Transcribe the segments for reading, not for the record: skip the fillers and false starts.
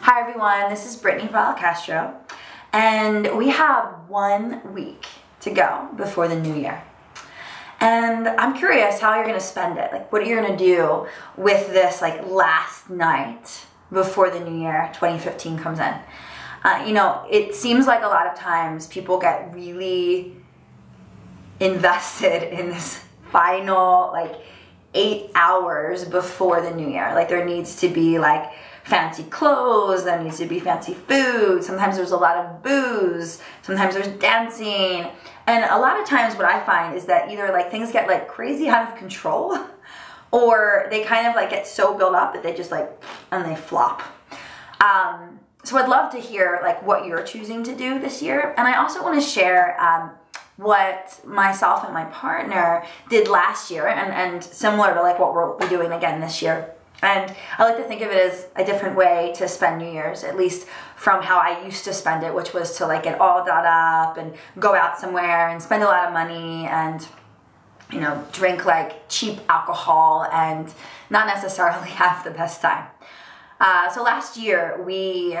Hi everyone, this is Brittany Castro, and we have 1 week to go before the new year. And I'm curious how you're gonna spend it. Like, what are you gonna do with this last night before the new year 2015 comes in? It seems like a lot of times people get really invested in this final 8 hours before the new year. Like, there needs to be fancy clothes, there needs to be fancy food, sometimes there's a lot of booze, sometimes there's dancing, and a lot of times what I find is that either things get crazy out of control, or they kind of get so built up that they just and they flop. So I'd love to hear what you're choosing to do this year, and I also want to share what myself and my partner did last year, and similar to what we'll be doing again this year. And I like to think of it as a different way to spend New Year's, at least from how I used to spend it, which was to get all dolled up and go out somewhere and spend a lot of money and, drink cheap alcohol and not necessarily have the best time. So last year we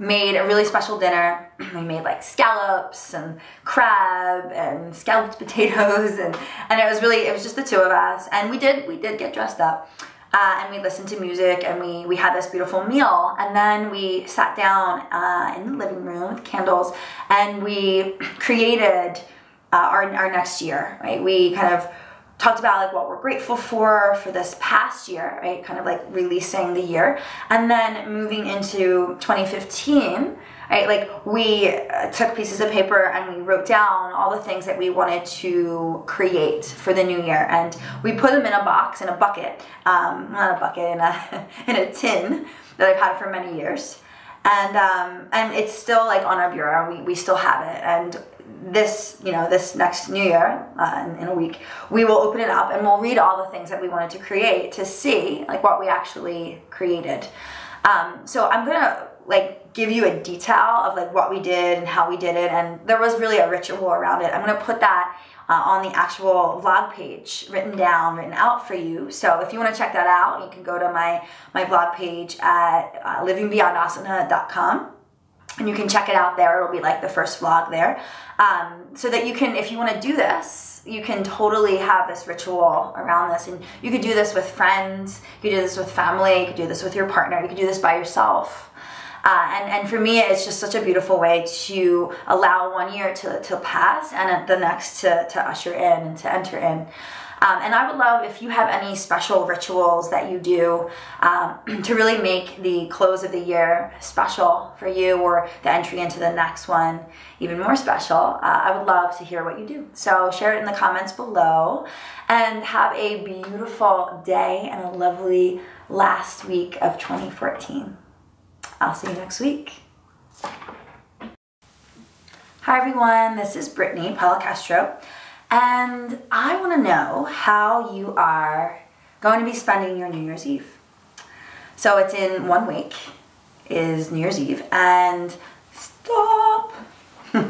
made a really special dinner. We made scallops and crab and scalloped potatoes, and it was just the two of us, and we did get dressed up. And we listened to music, and we had this beautiful meal, and then we sat down in the living room with candles, and we created our next year, right? We kind of talked about what we're grateful for this past year, right? Kind of releasing the year, and then moving into 2015, right? We took pieces of paper and we wrote down all the things that we wanted to create for the new year, and we put them in a box, in a bucket, not a bucket, in a tin that I've had for many years, and it's still on our bureau. We still have it, and this next new year, in a week, we will open it up and we'll read all the things that we wanted to create to see what we actually created. So I'm gonna give you a detail of what we did and how we did it, and there was really a ritual around it. I'm gonna put that on the actual vlog page, written out for you. So if you want to check that out, you can go to my vlog page at livingbeyondasana.com. and you can check it out there. It'll be the first vlog there, so that you can, if you want to do this, you can totally have this ritual around this, and you could do this with friends, you could do this with family, you could do this with your partner, you could do this by yourself. And for me, it's just such a beautiful way to allow 1 year to pass, and the next to usher in and to enter in. And I would love if you have any special rituals that you do to really make the close of the year special for you, or the entry into the next one even more special. I would love to hear what you do. So share it in the comments below, and have a beautiful day and a lovely last week of 2014. I'll see you next week. Hi everyone, this is Brittany Castro. And I want to know how you are going to be spending your New Year's Eve. So it's in 1 week is New Year's Eve, and stop.